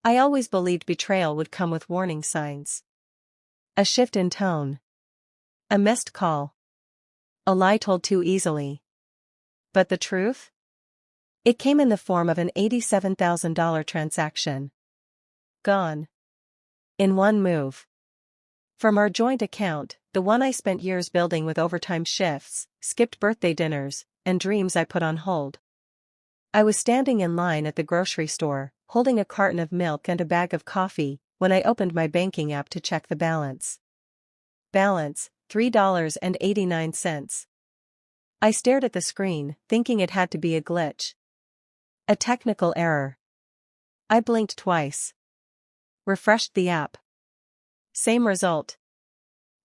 I always believed betrayal would come with warning signs. A shift in tone. A missed call. A lie told too easily. But the truth? It came in the form of an $87,000 transaction. Gone. In one move. From our joint account, the one I spent years building with overtime shifts, skipped birthday dinners, and dreams I put on hold. I was standing in line at the grocery store, holding a carton of milk and a bag of coffee, when I opened my banking app to check the balance. Balance, $3.89. I stared at the screen, thinking it had to be a glitch. A technical error. I blinked twice. Refreshed the app. Same result.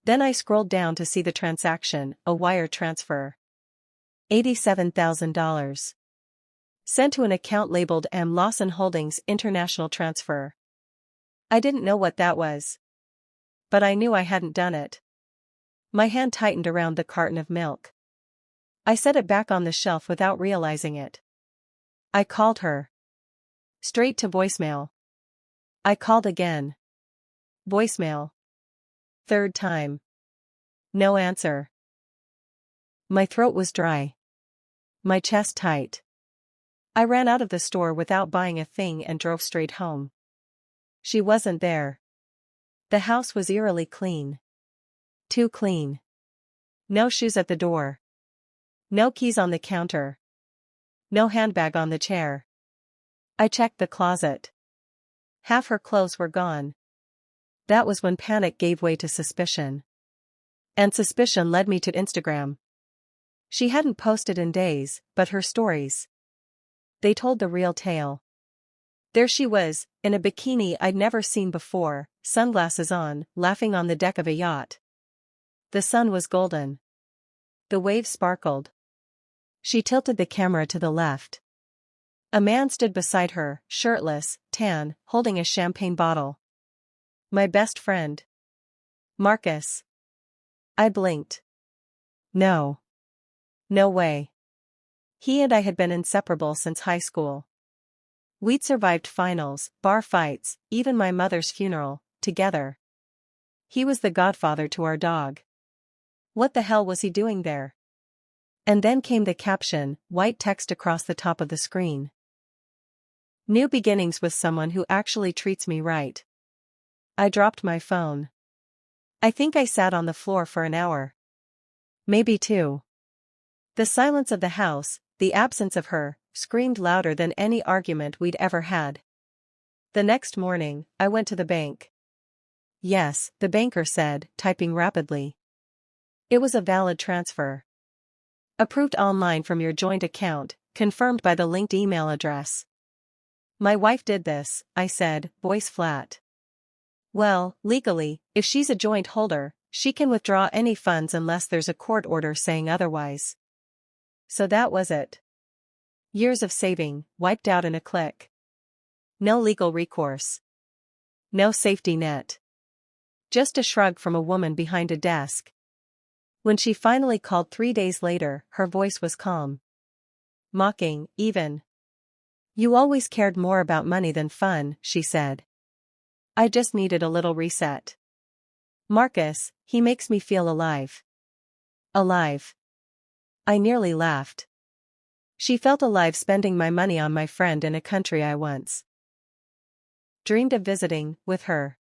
Then I scrolled down to see the transaction, a wire transfer. $87,000. Sent to an account labeled M. Lawson Holdings International Transfer. I didn't know what that was. But I knew I hadn't done it. My hand tightened around the carton of milk. I set it back on the shelf without realizing it. I called her. Straight to voicemail. I called again. Voicemail. Third time. No answer. My throat was dry. My chest tight. I ran out of the store without buying a thing and drove straight home. She wasn't there. The house was eerily clean. Too clean. No shoes at the door. No keys on the counter. No handbag on the chair. I checked the closet. Half her clothes were gone. That was when panic gave way to suspicion. And suspicion led me to Instagram. She hadn't posted in days, but her stories. They told the real tale. There she was, in a bikini I'd never seen before, sunglasses on, laughing on the deck of a yacht. The sun was golden. The waves sparkled. She tilted the camera to the left. A man stood beside her, shirtless, tan, holding a champagne bottle. My best friend. Marcus. I blinked. No. No way. He and I had been inseparable since high school. We'd survived finals, bar fights, even my mother's funeral, together. He was the godfather to our dog. What the hell was he doing there? And then came the caption, white text across the top of the screen. New beginnings with someone who actually treats me right. I dropped my phone. I think I sat on the floor for an hour. Maybe two. The silence of the house, the absence of her, screamed louder than any argument we'd ever had. The next morning, I went to the bank. Yes, the banker said, typing rapidly. It was a valid transfer. Approved online from your joint account, confirmed by the linked email address. My wife did this, I said, voice flat. Well, legally, if she's a joint holder, she can withdraw any funds unless there's a court order saying otherwise. So that was it. Years of saving, wiped out in a click. No legal recourse. No safety net. Just a shrug from a woman behind a desk. When she finally called 3 days later, her voice was calm. Mocking, even. You always cared more about money than fun, she said. I just needed a little reset. Marcus, he makes me feel alive. Alive. I nearly laughed. She felt alive spending my money on my friend in a country I once dreamed of visiting, with her.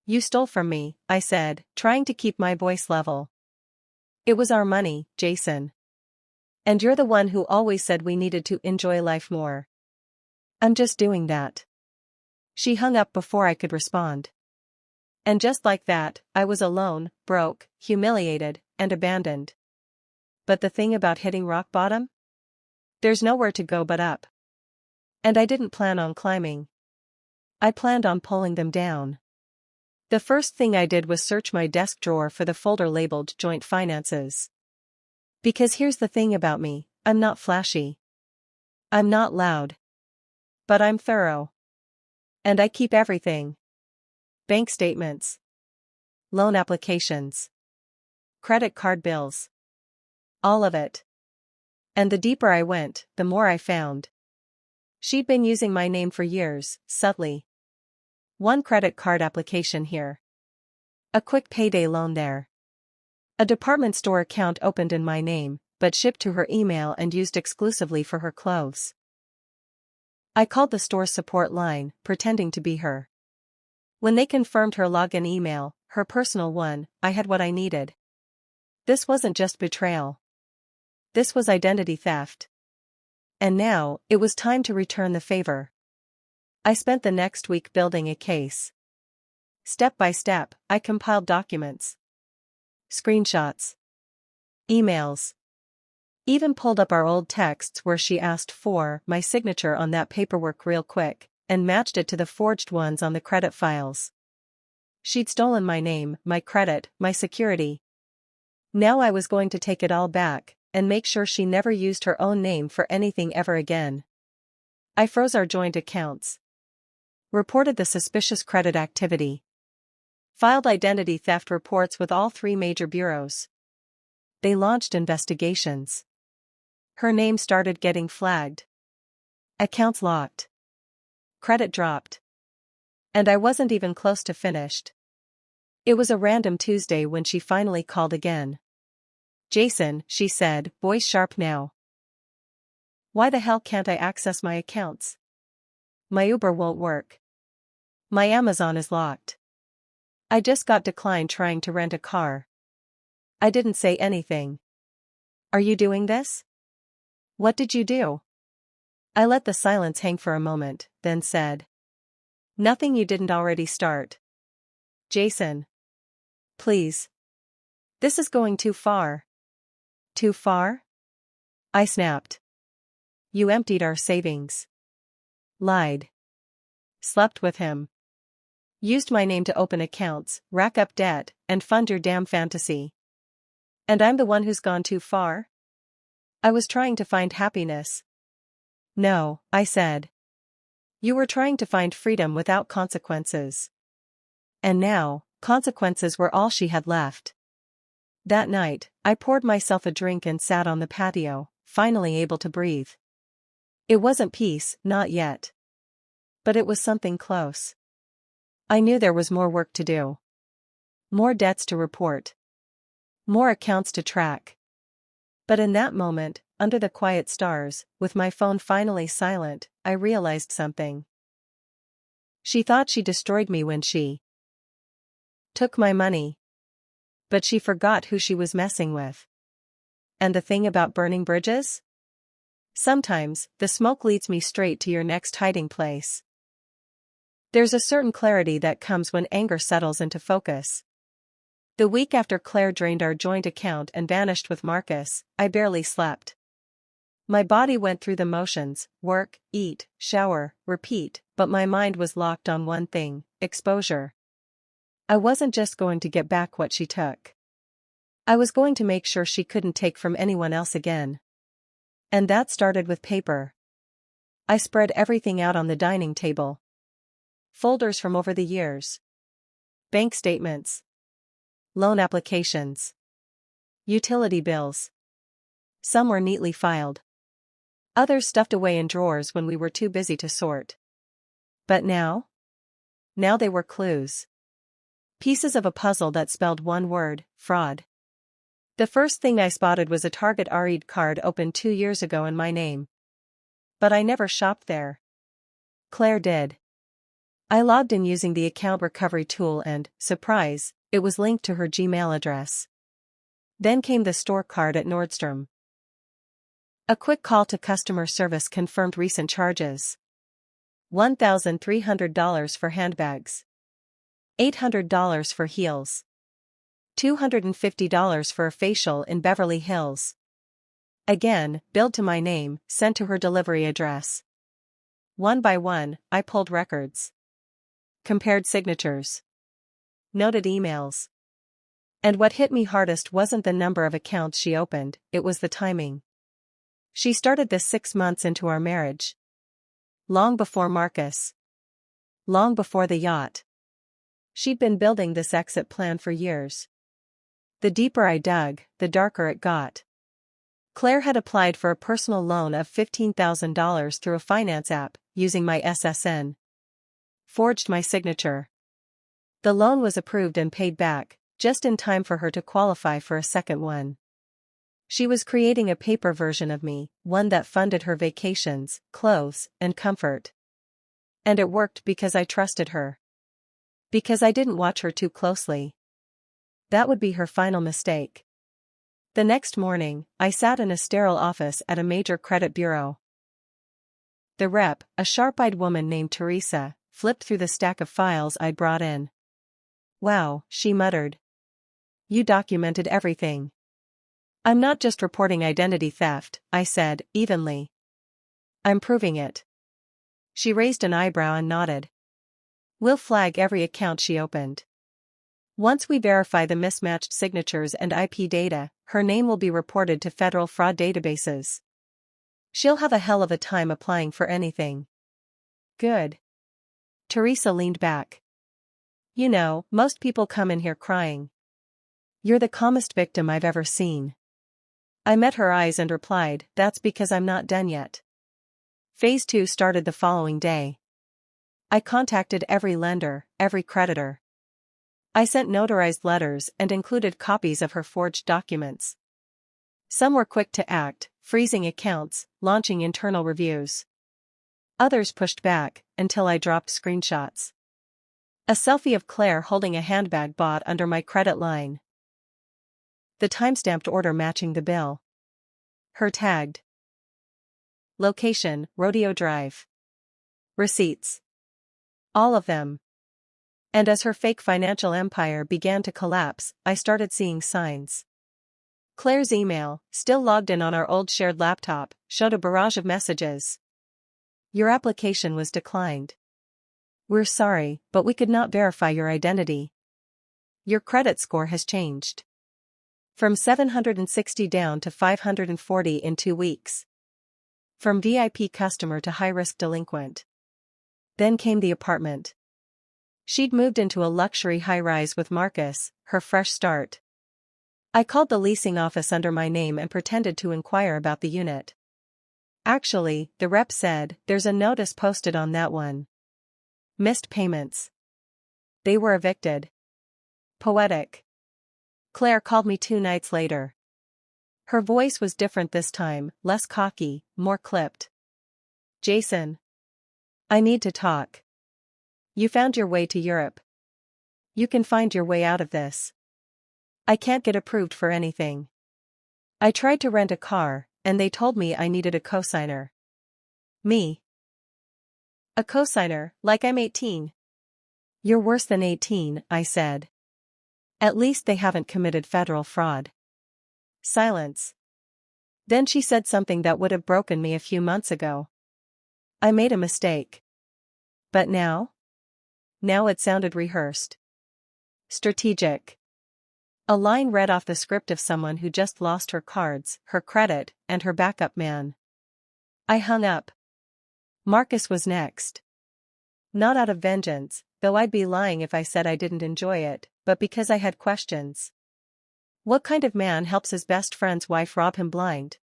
You stole from me, I said, trying to keep my voice level. It was our money, Jason. And you're the one who always said we needed to enjoy life more. I'm just doing that. She hung up before I could respond. And just like that, I was alone, broke, humiliated, and abandoned. But the thing about hitting rock bottom? There's nowhere to go but up. And I didn't plan on climbing. I planned on pulling them down. The first thing I did was search my desk drawer for the folder labeled Joint Finances. Because here's the thing about me, I'm not flashy. I'm not loud. But I'm thorough. And I keep everything. Bank statements. Loan applications. Credit card bills. All of it. And the deeper I went, the more I found. She'd been using my name for years, subtly. One credit card application here. A quick payday loan there. A department store account opened in my name, but shipped to her email and used exclusively for her clothes. I called the store's support line, pretending to be her. When they confirmed her login email, her personal one, I had what I needed. This wasn't just betrayal. This was identity theft. And now, it was time to return the favor. I spent the next week building a case. Step by step, I compiled documents. Screenshots. Emails. Even pulled up our old texts where she asked for my signature on that paperwork real quick, and matched it to the forged ones on the credit files. She'd stolen my name, my credit, my security. Now I was going to take it all back, and make sure she never used her own name for anything ever again. I froze our joint accounts. Reported the suspicious credit activity. Filed identity theft reports with all 3 major bureaus. They launched investigations. Her name started getting flagged. Accounts locked. Credit dropped. And I wasn't even close to finished. It was a random Tuesday when she finally called again. "Jason," she said, voice sharp now. "Why the hell can't I access my accounts? My Uber won't work. My Amazon is locked. I just got declined trying to rent a car." I didn't say anything. "Are you doing this? What did you do?" I let the silence hang for a moment, then said, "Nothing you didn't already start." "Jason. Please. This is going too far." "Too far?" I snapped. "You emptied our savings. Lied. Slept with him. Used my name to open accounts, rack up debt, and fund your damn fantasy. And I'm the one who's gone too far? I was trying to find happiness." "No," I said. "You were trying to find freedom without consequences. And now, consequences were all she had left." That night, I poured myself a drink and sat on the patio, finally able to breathe. It wasn't peace, not yet. But it was something close. I knew there was more work to do. More debts to report. More accounts to track. But in that moment, under the quiet stars, with my phone finally silent, I realized something. She thought she destroyed me when she took my money. But she forgot who she was messing with. And the thing about burning bridges? Sometimes, the smoke leads me straight to your next hiding place. There's a certain clarity that comes when anger settles into focus. The week after Claire drained our joint account and vanished with Marcus, I barely slept. My body went through the motions, work, eat, shower, repeat, but my mind was locked on one thing: exposure. I wasn't just going to get back what she took. I was going to make sure she couldn't take from anyone else again. And that started with paper. I spread everything out on the dining table. Folders from over the years. Bank statements. Loan applications. Utility bills. Some were neatly filed. Others stuffed away in drawers when we were too busy to sort. But now? Now they were clues. Pieces of a puzzle that spelled one word: fraud. The first thing I spotted was a Target REID card opened 2 years ago in my name. But I never shopped there. Claire did. I logged in using the account recovery tool and, surprise, it was linked to her Gmail address. Then came the store card at Nordstrom. A quick call to customer service confirmed recent charges. $1,300 for handbags. $800 for heels. $250 for a facial in Beverly Hills. Again, billed to my name, sent to her delivery address. One by one, I pulled records. Compared signatures. Noted emails. And what hit me hardest wasn't the number of accounts she opened, it was the timing. She started this 6 months into our marriage. Long before Marcus. Long before the yacht. She'd been building this exit plan for years. The deeper I dug, the darker it got. Claire had applied for a personal loan of $15,000 through a finance app, using my SSN. forged my signature. The loan was approved and paid back, just in time for her to qualify for a second one. She was creating a paper version of me, one that funded her vacations, clothes, and comfort. And it worked because I trusted her. Because I didn't watch her too closely. That would be her final mistake. The next morning, I sat in a sterile office at a major credit bureau. The rep, a sharp-eyed woman named Teresa, flipped through the stack of files I'd brought in. "Wow," she muttered. "You documented everything." "I'm not just reporting identity theft," I said, evenly. "I'm proving it." She raised an eyebrow and nodded. "We'll flag every account she opened. Once we verify the mismatched signatures and IP data, her name will be reported to federal fraud databases. She'll have a hell of a time applying for anything." "Good." Teresa leaned back. "You know, most people come in here crying. You're the calmest victim I've ever seen." I met her eyes and replied, "That's because I'm not done yet." Phase 2 started the following day. I contacted every lender, every creditor. I sent notarized letters and included copies of her forged documents. Some were quick to act, freezing accounts, launching internal reviews. Others pushed back, until I dropped screenshots. A selfie of Claire holding a handbag bought under my credit line. The timestamped order matching the bill. Her tagged. Location, Rodeo Drive. Receipts. All of them. And as her fake financial empire began to collapse, I started seeing signs. Claire's email, still logged in on our old shared laptop, showed a barrage of messages. "Your application was declined. We're sorry, but we could not verify your identity. Your credit score has changed. From 760 down to 540 in 2 weeks. From VIP customer to high-risk delinquent." Then came the apartment. She'd moved into a luxury high-rise with Marcus, her fresh start. I called the leasing office under my name and pretended to inquire about the unit. "Actually," the rep said, "there's a notice posted on that one. Missed payments. They were evicted." Poetic. Claire called me 2 nights later. Her voice was different this time, less cocky, more clipped. "Jason. I need to talk. You found your way to Europe. You can find your way out of this. I can't get approved for anything. I tried to rent a car, and they told me I needed a cosigner." "Me? A cosigner, like I'm 18. "You're worse than 18, I said. "At least they haven't committed federal fraud." Silence. Then she said something that would have broken me a few months ago. "I made a mistake." But now? Now it sounded rehearsed. Strategic. A line read off the script of someone who just lost her cards, her credit, and her backup man. I hung up. Marcus was next. Not out of vengeance, though I'd be lying if I said I didn't enjoy it, but because I had questions. What kind of man helps his best friend's wife rob him blind?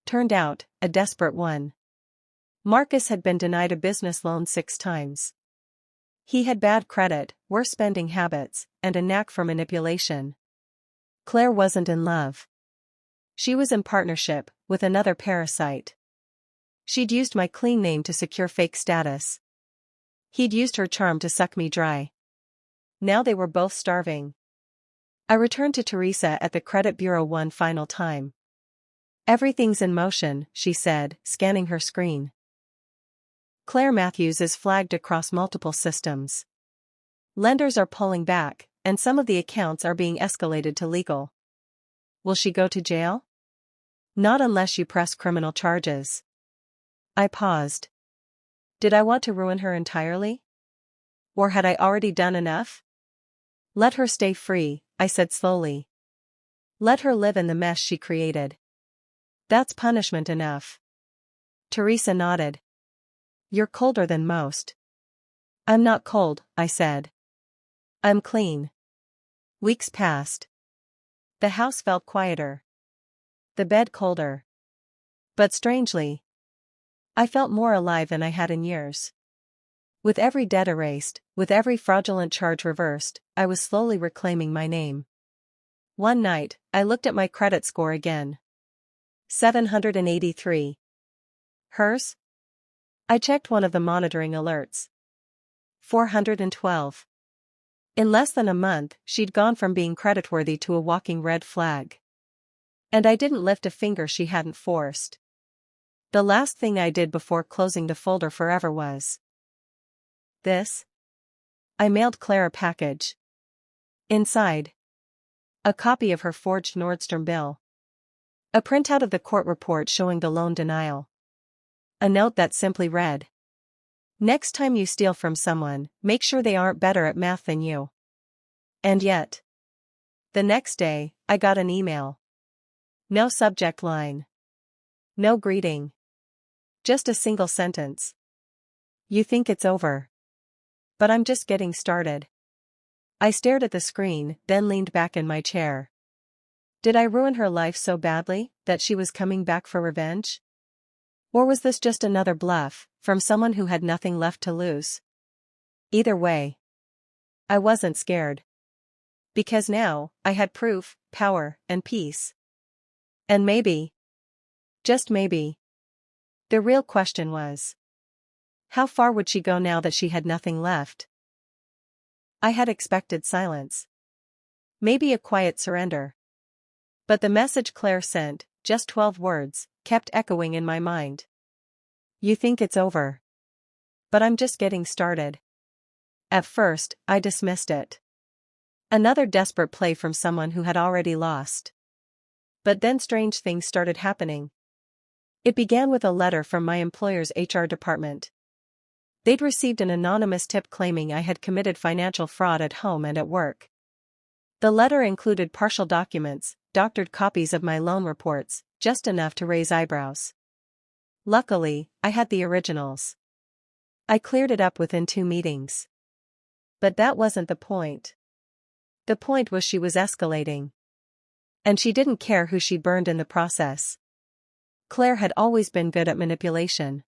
Turned out, a desperate one. Marcus had been denied a business loan 6 times. He had bad credit, worse spending habits, and a knack for manipulation. Claire wasn't in love. She was in partnership with another parasite. She'd used my clean name to secure fake status. He'd used her charm to suck me dry. Now they were both starving. I returned to Teresa at the credit bureau one final time. "Everything's in motion," she said, scanning her screen. "Claire Matthews is flagged across multiple systems. Lenders are pulling back, and some of the accounts are being escalated to legal." "Will she go to jail?" "Not unless you press criminal charges." I paused. Did I want to ruin her entirely? Or had I already done enough? "Let her stay free," I said slowly. "Let her live in the mess she created. That's punishment enough." Teresa nodded. "You're colder than most." "I'm not cold," I said. "I'm clean." Weeks passed. The house felt quieter. The bed colder. But strangely, I felt more alive than I had in years. With every debt erased, with every fraudulent charge reversed, I was slowly reclaiming my name. One night, I looked at my credit score again. 783. Hers? I checked one of the monitoring alerts. 412. In less than a month, she'd gone from being creditworthy to a walking red flag. And I didn't lift a finger she hadn't forced. The last thing I did before closing the folder forever was this. I mailed Claire a package. Inside, a copy of her forged Nordstrom bill. A printout of the court report showing the loan denial. A note that simply read, "Next time you steal from someone, make sure they aren't better at math than you." And yet, the next day, I got an email. No subject line. No greeting. Just a single sentence. "You think it's over. But I'm just getting started." I stared at the screen, then leaned back in my chair. Did I ruin her life so badly that she was coming back for revenge? Or was this just another bluff from someone who had nothing left to lose? Either way, I wasn't scared. Because now, I had proof, power, and peace. And maybe, just maybe, the real question was, how far would she go now that she had nothing left? I had expected silence. Maybe a quiet surrender. But the message Claire sent, just 12 words, kept echoing in my mind. You think it's over. But I'm just getting started. At first, I dismissed it. Another desperate play from someone who had already lost. But then strange things started happening. It began with a letter from my employer's HR department. They'd received an anonymous tip claiming I had committed financial fraud at home and at work. The letter included partial documents, doctored copies of my loan reports, just enough to raise eyebrows. Luckily, I had the originals. I cleared it up within 2 meetings. But that wasn't the point. The point was she was escalating. And she didn't care who she burned in the process. Claire had always been good at manipulation.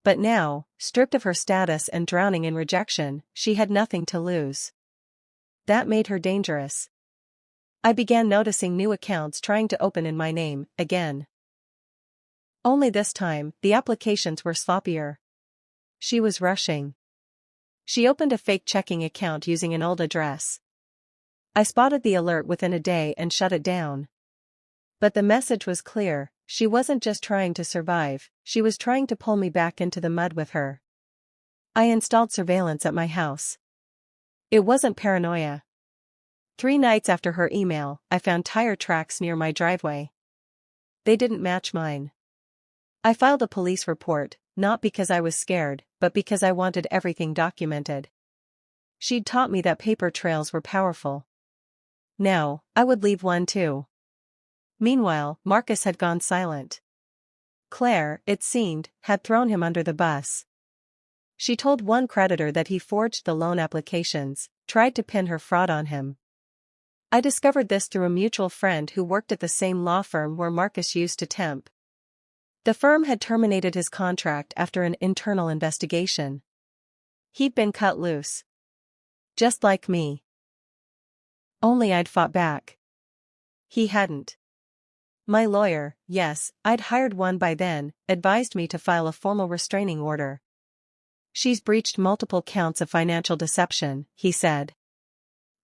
But now, stripped of her status and drowning in rejection, she had nothing to lose. That made her dangerous. I began noticing new accounts trying to open in my name, again. Only this time, the applications were sloppier. She was rushing. She opened a fake checking account using an old address. I spotted the alert within a day and shut it down. But the message was clear, she wasn't just trying to survive, she was trying to pull me back into the mud with her. I installed surveillance at my house. It wasn't paranoia. 3 nights after her email, I found tire tracks near my driveway. They didn't match mine. I filed a police report, not because I was scared, but because I wanted everything documented. She'd taught me that paper trails were powerful. Now, I would leave one too. Meanwhile, Marcus had gone silent. Claire, it seemed, had thrown him under the bus. She told one creditor that he forged the loan applications, tried to pin her fraud on him. I discovered this through a mutual friend who worked at the same law firm where Marcus used to temp. The firm had terminated his contract after an internal investigation. He'd been cut loose. Just like me. Only I'd fought back. He hadn't. My lawyer, yes, I'd hired one by then, advised me to file a formal restraining order. She's breached multiple counts of financial deception, he said.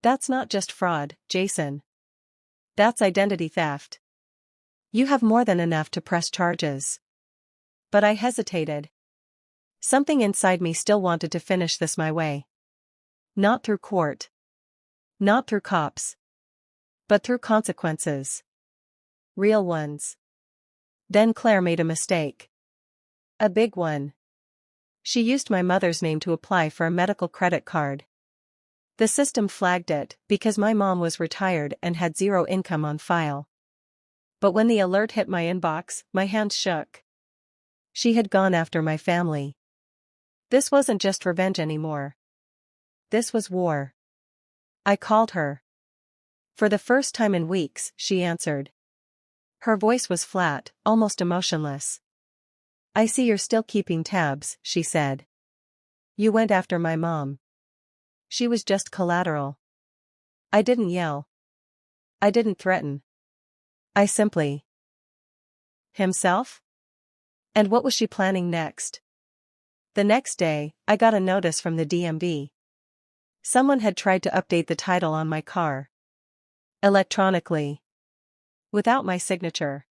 That's not just fraud, Jason. That's identity theft. You have more than enough to press charges. But I hesitated. Something inside me still wanted to finish this my way. Not through court. Not through cops. But through consequences. Real ones. Then Claire made a mistake. A big one. She used my mother's name to apply for a medical credit card. The system flagged it because my mom was retired and had 0 income on file. But when the alert hit my inbox, my hands shook. She had gone after my family. This wasn't just revenge anymore. This was war. I called her. For the first time in weeks, she answered. Her voice was flat, almost emotionless. I see you're still keeping tabs, she said. You went after my mom. She was just collateral. I didn't yell. I didn't threaten. I simply. Himself? And what was she planning next? The next day, I got a notice from the DMV. Someone had tried to update the title on my car. Electronically. Without my signature.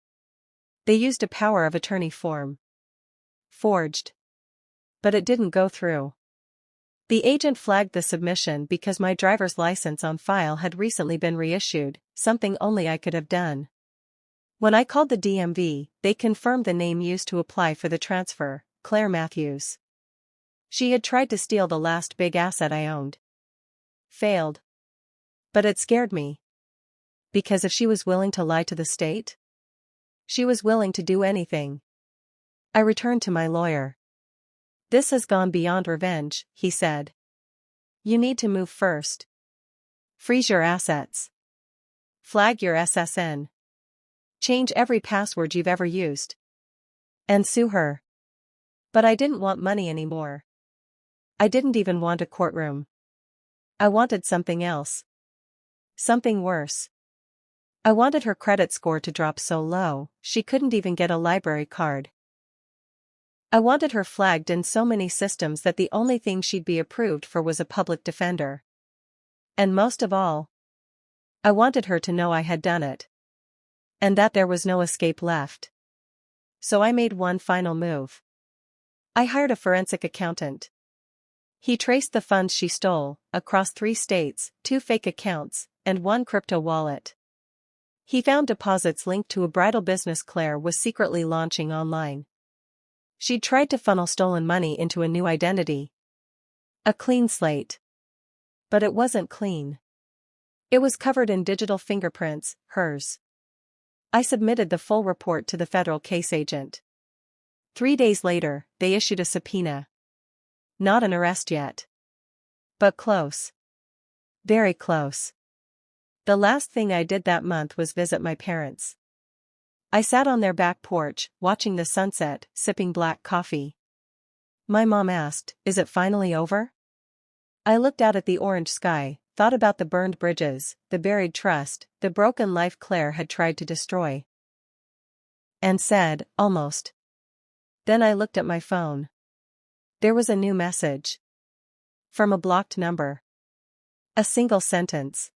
They used a power of attorney form. Forged. But it didn't go through. The agent flagged the submission because my driver's license on file had recently been reissued, something only I could have done. When I called the DMV, they confirmed the name used to apply for the transfer, Claire Matthews. She had tried to steal the last big asset I owned. Failed. But it scared me. Because if she was willing to lie to the state, she was willing to do anything. I returned to my lawyer. This has gone beyond revenge, he said. You need to move first. Freeze your assets. Flag your SSN. Change every password you've ever used. And sue her. But I didn't want money anymore. I didn't even want a courtroom. I wanted something else. Something worse. I wanted her credit score to drop so low, she couldn't even get a library card. I wanted her flagged in so many systems that the only thing she'd be approved for was a public defender. And most of all, I wanted her to know I had done it. And that there was no escape left. So I made one final move. I hired a forensic accountant. He traced the funds she stole, across 3 states, 2 fake accounts, and 1 crypto wallet. He found deposits linked to a bridal business Claire was secretly launching online. She'd tried to funnel stolen money into a new identity. A clean slate. But it wasn't clean. It was covered in digital fingerprints, hers. I submitted the full report to the federal case agent. 3 days later, they issued a subpoena. Not an arrest yet. But close. Very close. The last thing I did that month was visit my parents. I sat on their back porch, watching the sunset, sipping black coffee. My mom asked, "Is it finally over?" I looked out at the orange sky, thought about the burned bridges, the buried trust, the broken life Claire had tried to destroy. And said, almost. Then I looked at my phone. There was a new message. From a blocked number. A single sentence.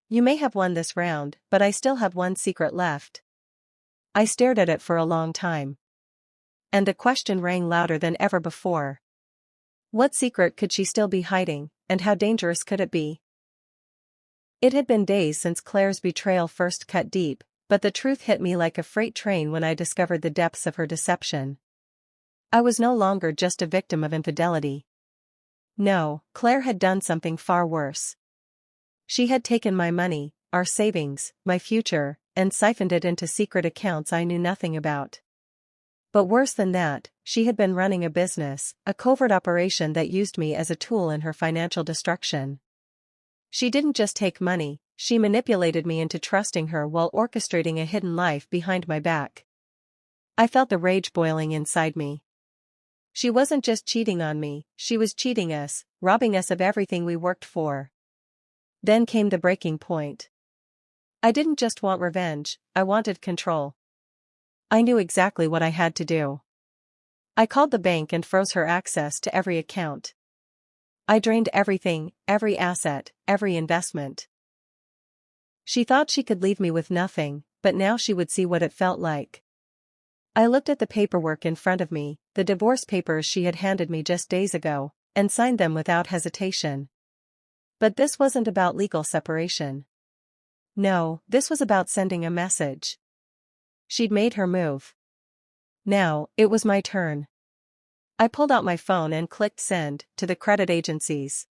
You may have won this round, but I still have one secret left. I stared at it for a long time. And the question rang louder than ever before. What secret could she still be hiding, and how dangerous could it be? It had been days since Claire's betrayal first cut deep, but the truth hit me like a freight train when I discovered the depths of her deception. I was no longer just a victim of infidelity. No, Claire had done something far worse. She had taken my money, our savings, my future, and siphoned it into secret accounts I knew nothing about. But worse than that, she had been running a business, a covert operation that used me as a tool in her financial destruction. She didn't just take money, she manipulated me into trusting her while orchestrating a hidden life behind my back. I felt the rage boiling inside me. She wasn't just cheating on me, she was cheating us, robbing us of everything we worked for. Then came the breaking point. I didn't just want revenge, I wanted control. I knew exactly what I had to do. I called the bank and froze her access to every account. I drained everything, every asset, every investment. She thought she could leave me with nothing, but now she would see what it felt like. I looked at the paperwork in front of me, the divorce papers she had handed me just days ago, and signed them without hesitation. But this wasn't about legal separation. No, this was about sending a message. She'd made her move. Now, it was my turn. I pulled out my phone and clicked send to the credit agencies.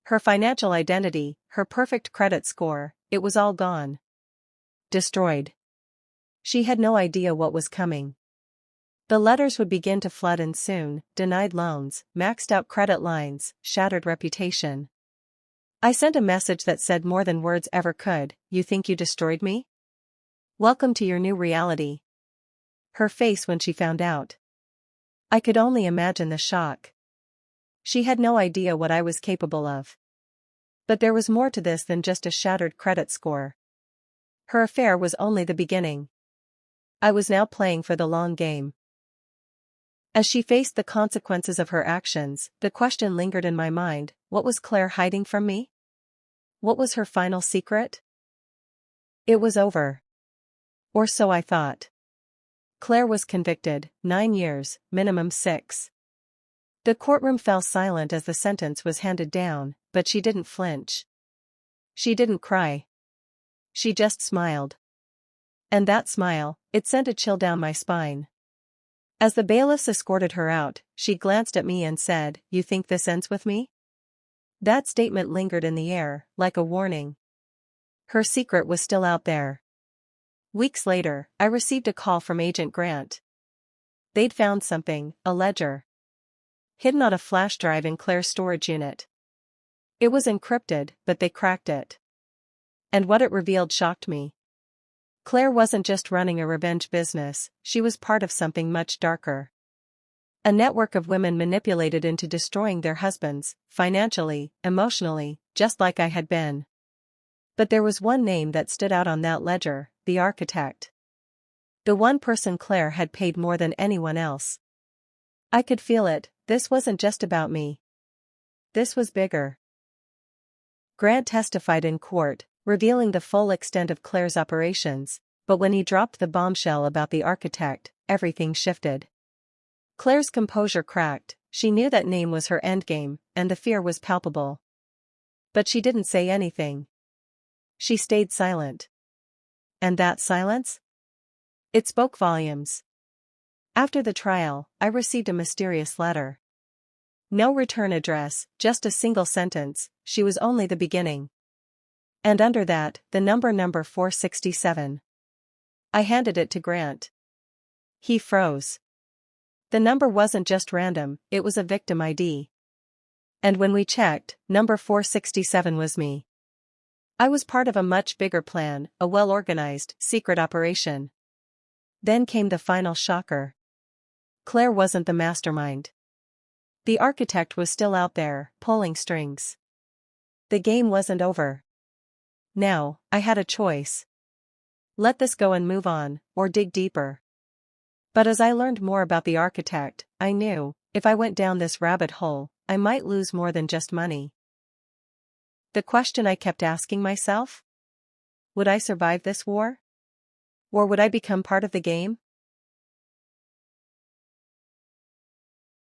Her financial identity, her perfect credit score, it was all gone. Destroyed. She had no idea what was coming. The letters would begin to flood in soon: denied loans, maxed out credit lines, shattered reputation. I sent a message that said more than words ever could: "You think you destroyed me? Welcome to your new reality." Her face when she found out. I could only imagine the shock. She had no idea what I was capable of. But there was more to this than just a shattered credit score. Her affair was only the beginning. I was now playing for the long game. As she faced the consequences of her actions, the question lingered in my mind: what was Claire hiding from me? What was her final secret? It was over. Or so I thought. Claire was convicted, 9 years, minimum 6. The courtroom fell silent as the sentence was handed down, but she didn't flinch. She didn't cry. She just smiled. And that smile, it sent a chill down my spine. As the bailiffs escorted her out, she glanced at me and said, "You think this ends with me?" That statement lingered in the air, like a warning. Her secret was still out there. Weeks later, I received a call from Agent Grant. They'd found something, a ledger, hidden on a flash drive in Claire's storage unit. It was encrypted, but they cracked it. And what it revealed shocked me. Claire wasn't just running a revenge business, she was part of something much darker. A network of women manipulated into destroying their husbands, financially, emotionally, just like I had been. But there was one name that stood out on that ledger: the architect. The one person Claire had paid more than anyone else. I could feel it, this wasn't just about me. This was bigger. Grant testified in court, revealing the full extent of Claire's operations, but when he dropped the bombshell about the architect, everything shifted. Claire's composure cracked. She knew that name was her endgame, and the fear was palpable. But she didn't say anything. She stayed silent. And that silence? It spoke volumes. After the trial, I received a mysterious letter. No return address, just a single sentence: she was only the beginning. And under that, the number 467. I handed it to Grant. He froze. The number wasn't just random, it was a victim ID. And when we checked, number 467 was me. I was part of a much bigger plan, a well-organized, secret operation. Then came the final shocker. Claire wasn't the mastermind. The architect was still out there, pulling strings. The game wasn't over. Now, I had a choice. Let this go and move on, or dig deeper. But as I learned more about the architect, I knew, if I went down this rabbit hole, I might lose more than just money. The question I kept asking myself? Would I survive this war? Or would I become part of the game?